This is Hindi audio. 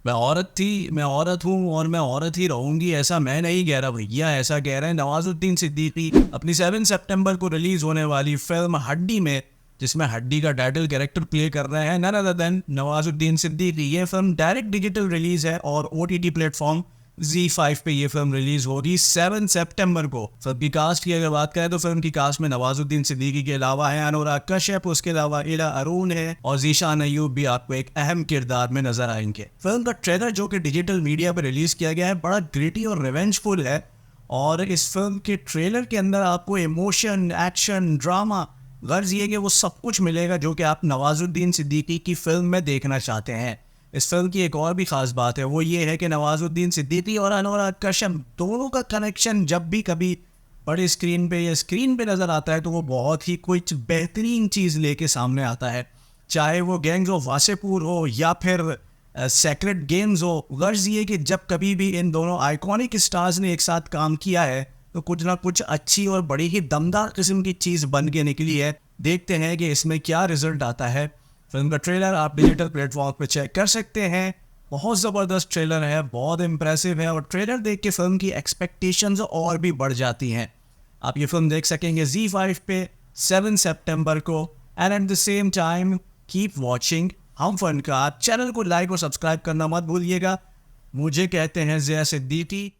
मैं औरत हूँ और मैं औरत ही रहूंगी, ऐसा मैं नहीं कह रहा भैया, ऐसा कह रहे हैं नवाजुद्दीन सिद्दीकी अपनी 7 सितंबर को रिलीज होने वाली फिल्म हड्डी में, जिसमें हड्डी का टाइटल कैरेक्टर प्ले कर रहे हैं none other than Nawazuddin Siddiqui. ये फिल्म डायरेक्ट डिजिटल रिलीज है और OTT प्लेटफॉर्म Z5 पे ये फिल्म रिलीज हो रही 7 सितंबर को। फिल्म की कास्ट की अगर बात करें तो फिल्म की कास्ट में नवाजुद्दीन सिद्दीकी के अलावा है अनुराग कश्यप, उसके अलावा इला अरुण है और जीशान अय्यूब भी आपको एक अहम किरदार में नजर आएंगे। फिल्म का ट्रेलर जो कि डिजिटल मीडिया पर रिलीज किया गया है बड़ा ग्रिटी और रिवेंजफुल है और इस फिल्म के ट्रेलर के अंदर आपको इमोशन, एक्शन, ड्रामा, गर्ज ये कि वो सब कुछ मिलेगा जो कि आप नवाजुद्दीन सिद्दीकी की फिल्म में देखना चाहते हैं। इस फिल्म की एक और भी खास बात है, वो ये है कि नवाजुद्दीन सिद्दीकी और अनुराग कश्यप दोनों का कनेक्शन जब भी कभी बड़े स्क्रीन पे या स्क्रीन पे नज़र आता है तो वो बहुत ही कुछ बेहतरीन चीज़ लेके सामने आता है। चाहे वो गैंग्स ऑफ वासेपुर हो या फिर सेक्रेट गेम्स हो, गर्ज ये कि जब कभी भी इन दोनों आइकॉनिक स्टार्स ने एक साथ काम किया है तो कुछ ना कुछ अच्छी और बड़ी ही दमदार किस्म की चीज़ बन के निकली है। देखते हैं कि इसमें क्या रिजल्ट आता है। फिल्म का ट्रेलर आप डिजिटल प्लेटफॉर्म पे चेक कर सकते हैं। बहुत ज़बरदस्त ट्रेलर है, बहुत इम्प्रेसिव है और ट्रेलर देख के फिल्म की एक्सपेक्टेशंस और भी बढ़ जाती हैं। आप ये फिल्म देख सकेंगे Z5 पे 7 सितंबर को। And at the same time keep watching हम फन का। चैनल को लाइक और सब्सक्राइब करना मत भूलिएगा। मुझे कहते हैं ज़िया सिद्दीकी।